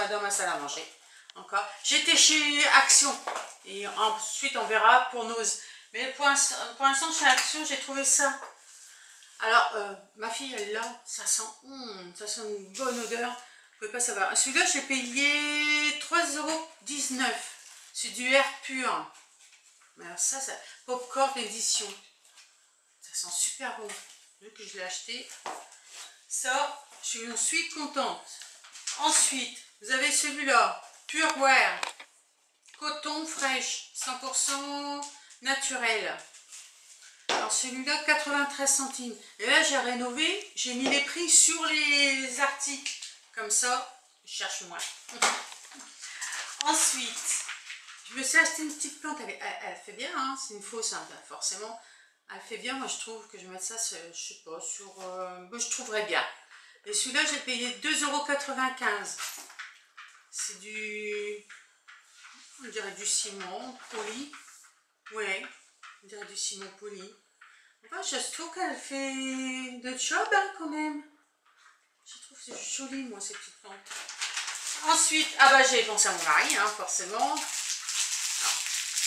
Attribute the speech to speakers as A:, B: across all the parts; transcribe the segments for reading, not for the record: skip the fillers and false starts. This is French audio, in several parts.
A: dans ma salle à manger. Encore. J'étais chez Action. Et ensuite, on verra pour Nose. Mais pour l'instant, chez Action, j'ai trouvé ça. Alors, ma fille, elle l'a. Ça sent une bonne odeur. Vous pouvez pas savoir. Celui-là, j'ai payé 3,19 €. C'est du air pur. Mais alors ça popcorn d'édition. Ça sent super bon. Vu que je l'ai acheté. Ça, je suis contente. Ensuite, vous avez celui-là. Pure Wear. Coton fraîche. 100% naturel. Alors celui-là, 93 centimes. Et là, j'ai rénové. J'ai mis les prix sur les articles. Comme ça, je cherche moins. Ensuite, je me suis acheté une petite plante. Elle fait bien, hein, c'est une fausse, hein, forcément. Elle fait bien, moi je trouve que je vais mettre ça, je sais pas, sur... je trouverais bien. Et celui-là, j'ai payé 2,95 €. C'est du... on dirait du ciment poli. Ouais, on dirait du ciment poli. Enfin, je trouve qu'elle fait de job, hein, quand même. Je trouve que c'est joli, moi, ces petites plantes. Ensuite, j'ai pensé à mon mari, hein, forcément. Alors,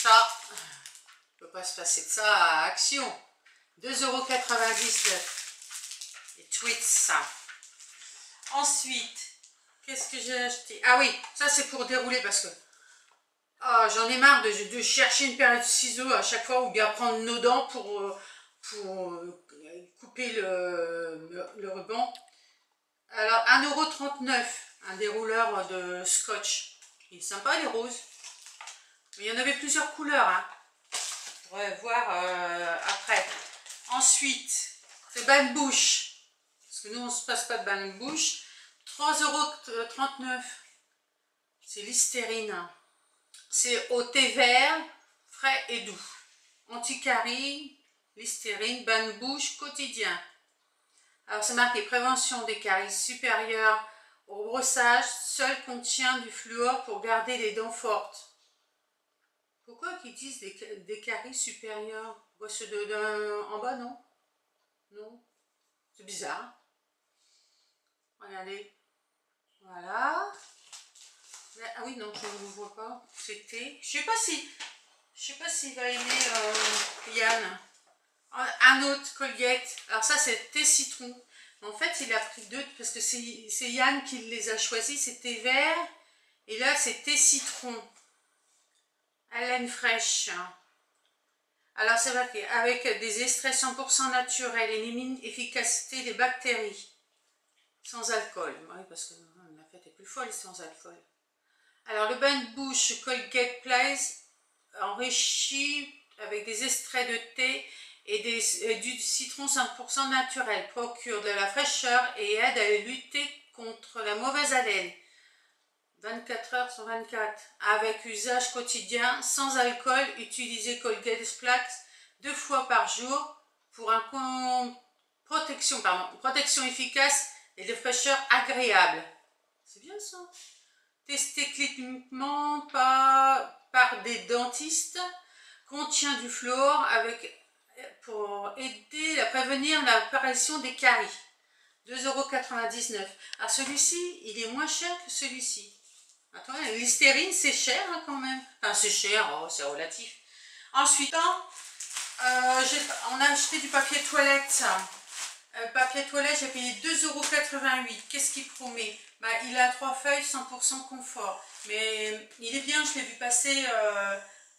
A: ça, on ne peut pas se passer de ça à Action. 2,99 €. Les tweets, ça. Ensuite, qu'est-ce que j'ai acheté? Ah oui, ça c'est pour dérouler parce que j'en ai marre de chercher une paire de ciseaux à chaque fois ou bien prendre nos dents pour couper le ruban. Alors, 1,39 €, un dérouleur de scotch. Il est sympa, les roses. Mais il y en avait plusieurs couleurs, hein. On pourrait voir après. Ensuite, c'est bain de bouche. Parce que nous, on ne se passe pas de bain de bouche. 3,39 €. C'est Listerine. C'est au thé vert, frais et doux. Anticarie, Listerine, bain de bouche quotidien. Alors, c'est marqué prévention des caries supérieures au brossage. Seul contient du fluor pour garder les dents fortes. Pourquoi qu'ils disent des caries supérieures? Ceux en bas, non? Non. C'est bizarre. Regardez. Voilà. Ah oui, non, je ne vous vois pas. C'était... Je sais pas s'il va aimer Yann. Un autre Colgate. Alors ça, c'est thé citron. En fait, il a pris deux parce que c'est Yann qui les a choisis. C'est thé vert. Et là, c'est thé citron. Haleine fraîche. Alors, c'est vrai qu'avec des extraits 100% naturels, élimine efficacité des bactéries. Sans alcool. Oui, parce que la fête est plus folle sans alcool. Alors, le bain de bouche Colgate Place enrichi avec des extraits de thé et du citron 100% naturel. Procure de la fraîcheur et aide à lutter contre la mauvaise haleine. 24 heures sur 24. Avec usage quotidien, sans alcool, utilisez Colgate Splash 2 fois par jour pour une protection efficace et de fraîcheur agréable. C'est bien ça. Testé cliniquement par des dentistes. Contient du fluor pour aider à prévenir l'apparition des caries. 2,99 €. Alors celui-ci, il est moins cher que celui-ci. Attends, la Listerine, c'est cher, hein, quand même. Enfin, c'est cher, c'est relatif. Ensuite, on a acheté du papier toilette. Papier toilette, j'ai payé 2,88 €. Qu'est-ce qu'il promet? Il a 3 feuilles, 100% confort. Mais il est bien, je l'ai vu passer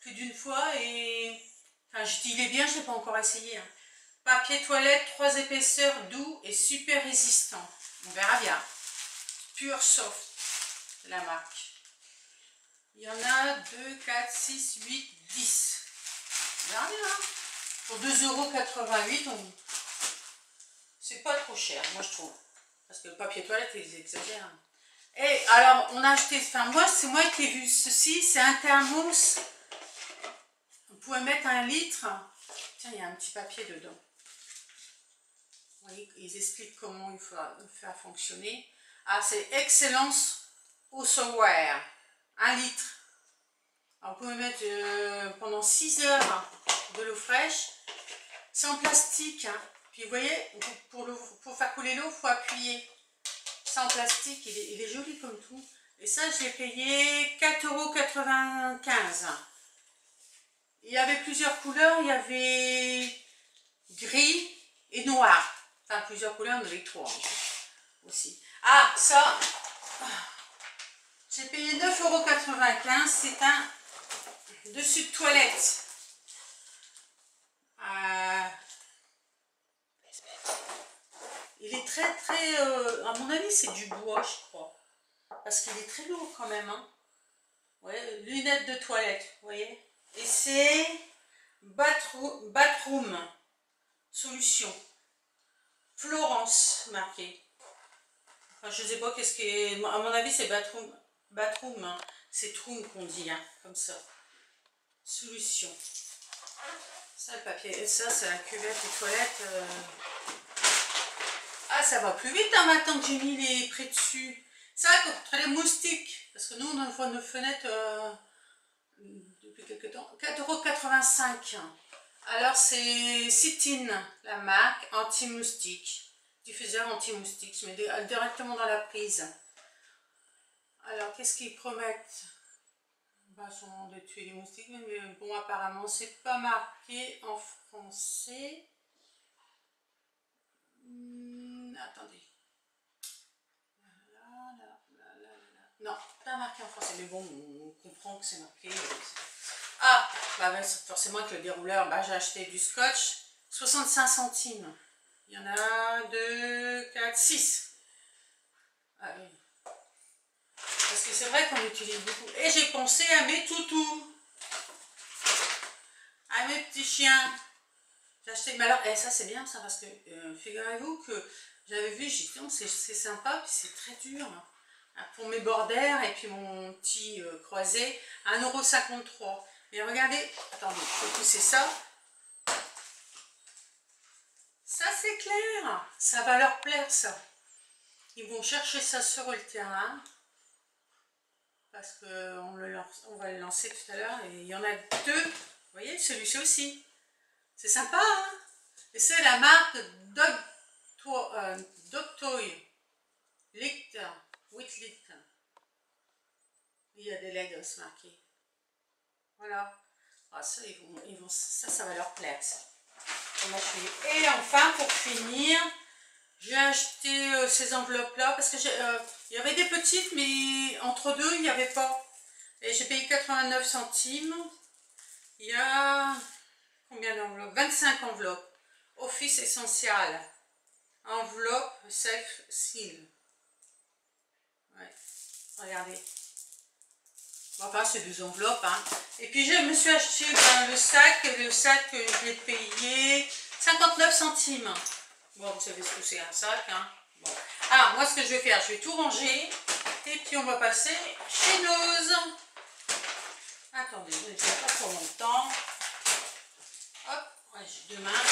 A: plus d'une fois. Enfin, je dis il est bien, je ne l'ai pas encore essayé. Hein. Papier toilette, 3 épaisseurs, doux et super résistant. On verra bien. Pure Soft, c'est la marque. Il y en a 2, 4, 6, 8, 10. On verra bien. Hein. Pour 2,88 €, c'est pas trop cher, moi je trouve. Parce que le papier toilette, ils exagèrent. Et alors, on a acheté, enfin moi, c'est moi qui ai vu ceci, c'est un thermos. Vous pouvez mettre 1 litre. Tiens, il y a un petit papier dedans. Vous voyez, ils expliquent comment il faut faire fonctionner. Ah, c'est Excellence Housewear. 1 litre. Alors, vous pouvez mettre pendant 6 heures de l'eau fraîche. C'est en plastique. Hein. Puis vous voyez, pour faire couler l'eau, il faut appuyer. Ça en plastique, il est joli comme tout. Et ça, je l'ai payé 4,95 €. Il y avait plusieurs couleurs, il y avait gris et noir. Enfin, plusieurs couleurs, on avait 3 aussi. Ah, ça, j'ai payé 9,95 €. C'est un dessus de toilette. Il est très, très... à mon avis, c'est du bois, je crois. Parce qu'il est très lourd quand même. Hein. Ouais, lunettes de toilette, vous voyez. Et c'est Bathroom Solution. Florence, marqué. Enfin, je sais pas qu'est-ce qui est... À mon avis, c'est Bathroom. Hein. C'est Troom qu'on dit, hein, comme ça. Solution. Ça, le papier. Et ça, c'est la cuvette des toilettes. Ah, ça va plus vite hein, maintenant que j'ai mis les prix dessus. Ça, contre les moustiques. Parce que nous, on voit nos fenêtres depuis quelques temps. 4,85 €. Alors, c'est Citine, la marque anti-moustique. Diffuseur anti-moustique. Je mets directement dans la prise. Alors, qu'est-ce qu'ils promettent? Sont de tuer les moustiques, mais bon, apparemment, c'est pas marqué en français. Attendez. Non, pas marqué en français, mais bon, on comprend que c'est marqué. Ah, bah, forcément avec le dérouleur, bah, j'ai acheté du scotch, 65 centimes. Il y en a 2, 4, 6. Ah oui. Parce que c'est vrai qu'on utilise beaucoup. Et j'ai pensé à mes toutous. À mes petits chiens. J'ai acheté, mais alors, ça c'est bien ça, parce que figurez-vous que j'avais vu, j'ai dit, c'est sympa, puis c'est très dur. Pour mes bordères et puis mon petit croisé, 1,53 €. Mais regardez, attendez, je vais pousser ça. Ça c'est clair, ça va leur plaire ça. Ils vont chercher ça sur le terrain. Parce qu'on va le lancer tout à l'heure et il y en a 2. Vous voyez, celui-ci aussi. C'est sympa, hein? Et c'est la marque Dog-Toy. Licht. Il y a des Legos marqués. Voilà. Ah, ça, ça va leur plaire, ça. Et enfin, pour finir, j'ai acheté ces enveloppes-là parce que il y avait des petites, mais entre deux, il n'y avait pas. Et j'ai payé 89 centimes. Il y a combien d'enveloppes? 25 enveloppes. Office essentiel. Enveloppe self-seal. Ouais, regardez. Enfin, c'est des enveloppes. Hein. Et puis, je me suis acheté le sac. Le sac, je l'ai payé 59 centimes. Bon, vous savez ce que c'est un sac. Hein. Bon. Alors, moi, ce que je vais faire, je vais tout ranger. Et puis, on va passer chez Nose. Attendez, je ne sais pas pour longtemps. Hop, ouais, j'ai 2 mains.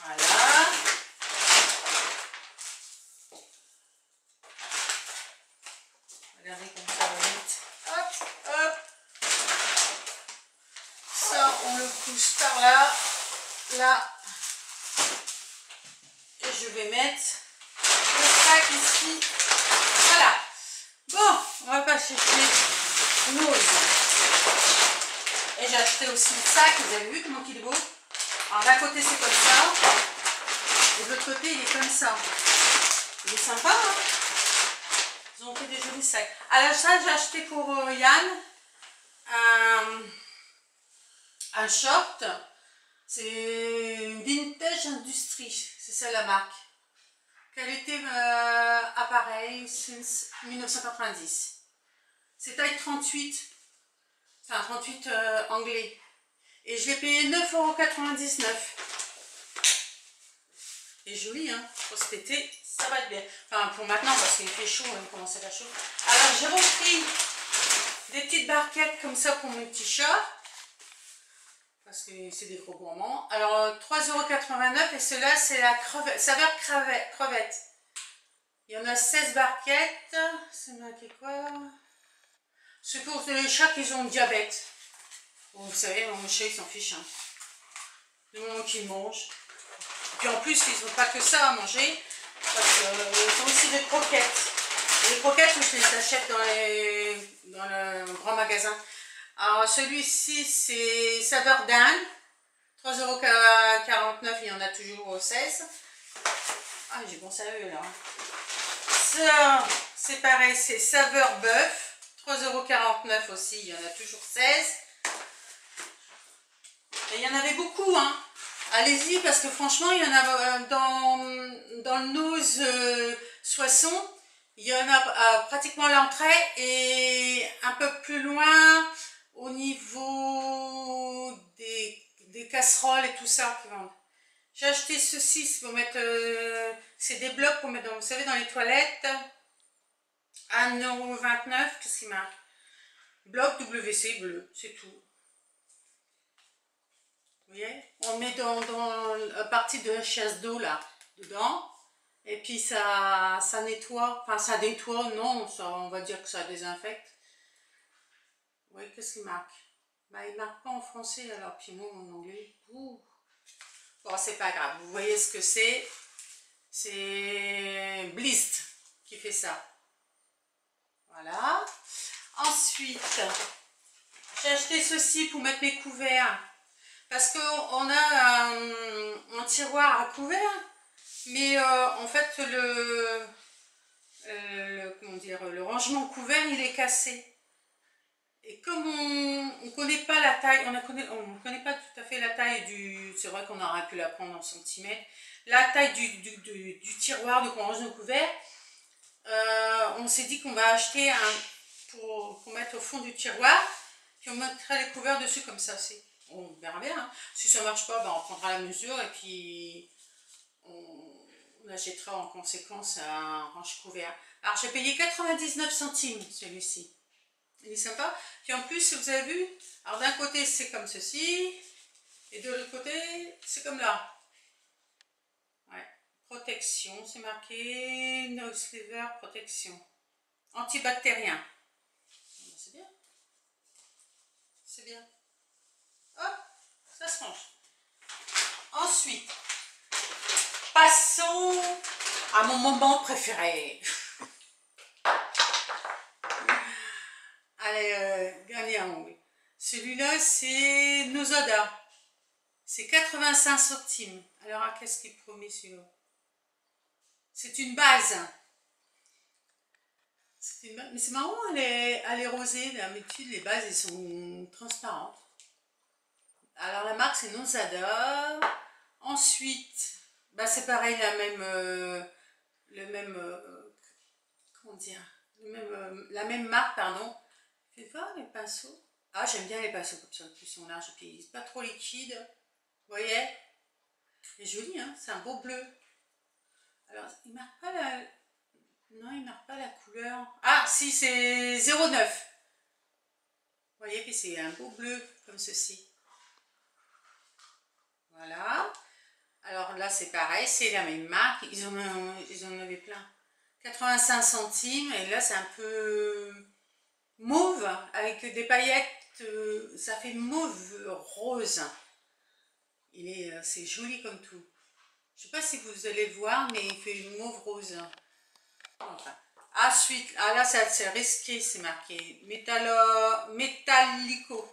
A: Voilà. Regardez comme ça va vite. Hop, hop. Ça, on le pousse par là. Là. Et je vais mettre le sac ici. Voilà. Bon, on va passer chez Nose. Et j'ai acheté aussi le sac. Vous avez vu comment il est beau? Alors d'un côté c'est comme ça. Et de l'autre côté il est comme ça. Il est sympa, hein? Ils ont fait des jolis sacs. Alors ça j'ai acheté pour Yann un short. C'est Vintage Industrie. C'est ça la marque. Qualité appareil since 1990. C'est taille 38. Enfin 38 anglais. Et je l'ai payé 9,99 €. Et joli, hein. Pour cet été, ça va être bien. Enfin, pour maintenant, parce qu'il fait chaud, il commence à faire chaud. Alors, j'ai repris des petites barquettes comme ça pour mes petits chats. Parce que c'est des gros gourmands. Alors, 3,89 € et cela c'est la saveur crevette. Il y en a 16 barquettes. C'est marqué quoi? C'est pour les chats qui ont le diabète. Vous savez, mon chat il s'en fiche. Hein. Du moment qu'il mange. Puis en plus, ils n'ont pas que ça à manger, parce qu'ils ont aussi des croquettes. Les croquettes, je les achète dans le grand magasin. Alors celui-ci, c'est saveur d'Inde, 3,49 €, il y en a toujours au 16. Ah, j'ai pensé à eux là. Ça, c'est pareil, c'est saveur bœuf, 3,49 € aussi, il y en a toujours 16. Et il y en avait beaucoup, hein. Allez-y, parce que franchement, il y en a dans le Nose Soissons, il y en a pratiquement à l'entrée et un peu plus loin au niveau des casseroles et tout ça qui vendent. J'ai acheté ceci pour mettre, c'est des blocs pour mettre, vous savez, dans les toilettes. 1,29 €, qu'est-ce qu'il marque? Bloc WC bleu, c'est tout. Vous voyez? On met dans la partie de la chasse d'eau là, dedans. Et puis ça nettoie, enfin ça nettoie, non, ça, on va dire que ça désinfecte. Vous voyez, qu'est-ce qu'il marque? Bah, il marque pas en français, alors puis moi en anglais. Ouh. Bon, c'est pas grave, vous voyez ce que c'est. C'est Blist qui fait ça. Voilà. Ensuite, j'ai acheté ceci pour mettre mes couverts. Parce qu'on a un tiroir à couverts. Mais en fait, comment dire, le rangement couvert, il est cassé. Et comme on ne connaît pas la taille, on ne connaît pas tout à fait la taille du... C'est vrai qu'on aurait pu la prendre en centimètres. La taille du tiroir de qu'on range nos couverts, on s'est dit qu'on va acheter un pour mettre au fond du tiroir, puis on mettra les couverts dessus comme ça. On verra bien. Hein. Si ça ne marche pas, ben on prendra la mesure et puis on achètera en conséquence un range-couvert. Alors j'ai payé 99 centimes celui-ci. Il est sympa. Puis en plus, vous avez vu, alors d'un côté c'est comme ceci, et de l'autre côté c'est comme là. Ouais. Protection, c'est marqué No-Sliver protection. Antibactérien. C'est bien. C'est bien. Hop, ça se range. Ensuite, passons à mon moment préféré. Allez, dernier ongles. Celui-là, c'est Nosada. C'est 85 centimes. Alors, qu'est-ce qu'il promet celui-là? C'est une base. Mais c'est marrant, elle est rosée. D'habitude, les bases, elles sont transparentes. Alors, la marque, c'est Nosada. Ensuite, bah, c'est pareil, comment dire, la même marque, pardon. Fais voir les pinceaux. Ah, j'aime bien les pinceaux comme ça, ils sont larges, puis c'est pas trop liquide. Vous voyez? C'est joli, hein? C'est un beau bleu. Alors, il marque pas la... Non, il marque pas la couleur. Ah, si, c'est 09. Vous voyez que c'est un beau bleu, comme ceci. Voilà. Alors là, c'est pareil, c'est la même marque. Ils en avaient plein. 85 centimes, et là, c'est un peu mauve, avec des paillettes. Ça fait mauve rose. C'est joli comme tout. Je ne sais pas si vous allez le voir, mais il fait une mauve rose. Enfin. Ensuite, ah là, c'est risqué, c'est marqué. Metallico.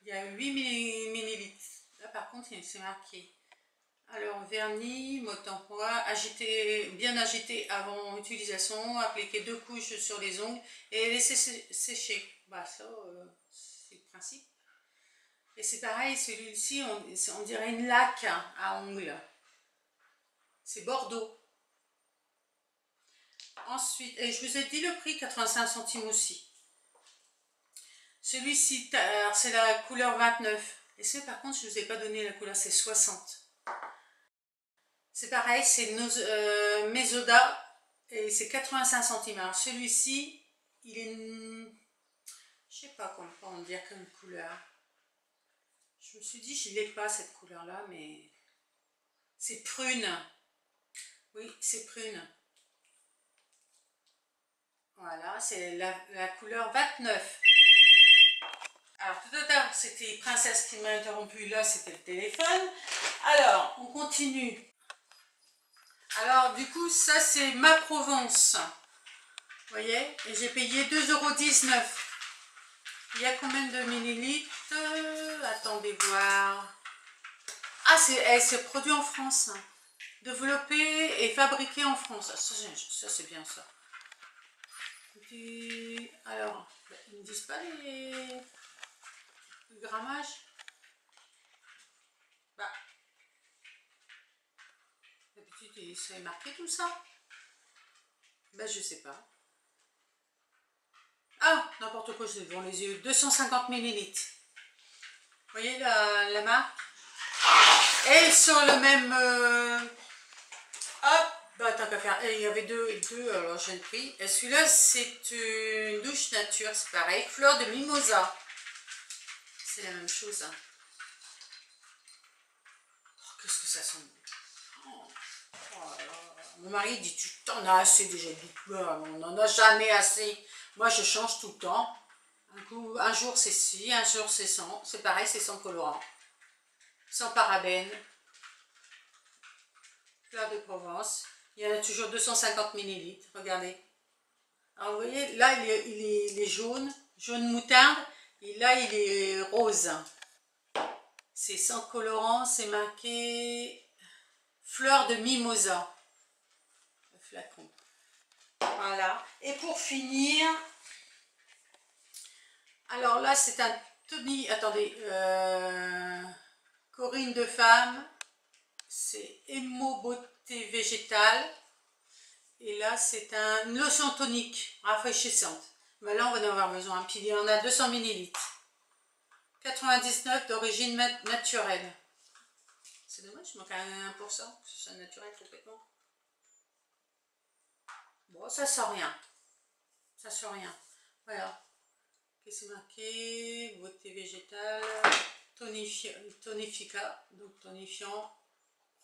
A: Il y a 8 millilitres. Là, par contre, c'est marqué. Alors, vernis, mode d'emploi, bien agité avant utilisation, appliquer 2 couches sur les ongles et laisser sécher. Bah, ça, c'est le principe. Et c'est pareil, celui-ci, on dirait une laque à ongles. C'est Bordeaux. Ensuite, et je vous ai dit le prix, 85 centimes aussi. Celui-ci, c'est la couleur 29. Et c'est par contre, je ne vous ai pas donné la couleur, c'est 60. C'est pareil, c'est Mesoda et c'est 85 centimes. Alors celui-ci, il est, je sais pas comment dire comme couleur. Je me suis dit, je ne l'ai pas cette couleur-là, mais c'est prune. Oui, c'est prune. Voilà, c'est la couleur 29. Alors tout à l'heure, c'était Princesse qui m'a interrompu, là c'était le téléphone. Alors, on continue. Alors, du coup, ça, c'est ma Provence. Vous voyez? Et j'ai payé 2,19 €. Il y a combien de millilitres? Attendez voir. Ah, c'est produit en France. Développé et fabriqué en France. Ça c'est bien ça. Alors, ils ne disent pas le grammage. Bah, d'habitude, ça est marqué tout ça. Bah, je sais pas. Ah, n'importe quoi, je l'ai devant les yeux. 250 millilitres. Vous voyez la marque? Et sur le même... hop, bah tant qu'à faire. Et il y avait deux, alors j'ai pris. Et celui-là, c'est une douche nature, c'est pareil. Fleur de mimosa. C'est la même chose. Hein. Oh, qu'est-ce que ça sent bon. Oh là là. Mon mari dit, tu t'en as assez déjà. On n'en a jamais assez. Moi, je change tout le temps. Un jour, c'est ci, un jour, c'est sans. C'est pareil, c'est sans colorant. Sans parabènes. Fleur de Provence. Il y en a toujours 250 millilitres. Regardez. Alors, vous voyez, là, il est jaune. Jaune moutarde. Et là, il est rose. C'est sans colorant. C'est marqué fleur de mimosa. Le flacon. Voilà. Et pour finir, alors là, c'est un Tony. Attendez. Corinne de femme. C'est Emo Beauté Végétale. Et là, c'est une lotion tonique rafraîchissante. Mais là, on va en avoir besoin. Puis il y en a 200 millilitres. 99 d'origine naturelle. C'est dommage, il manque à 1%, que ce soit naturel complètement. Bon, ça sent rien. Ça sent rien. Voilà. Qu'est-ce que c'est marqué? Beauté végétale. Tonifica. Donc tonifiant.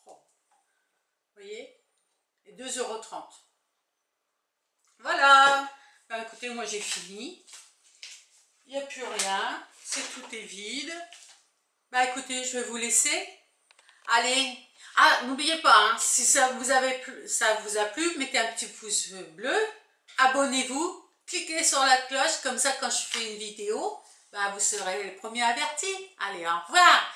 A: Oh. Vous voyez? Et 2,30 €. Voilà. Ben, écoutez, moi j'ai fini. Il n'y a plus rien. Tout est vide. Bah écoutez, je vais vous laisser. Allez. Ah, n'oubliez pas, hein, si ça vous a plu, mettez un petit pouce bleu. Abonnez-vous. Cliquez sur la cloche. Comme ça, quand je fais une vidéo, bah, vous serez les premiers avertis. Allez, au revoir.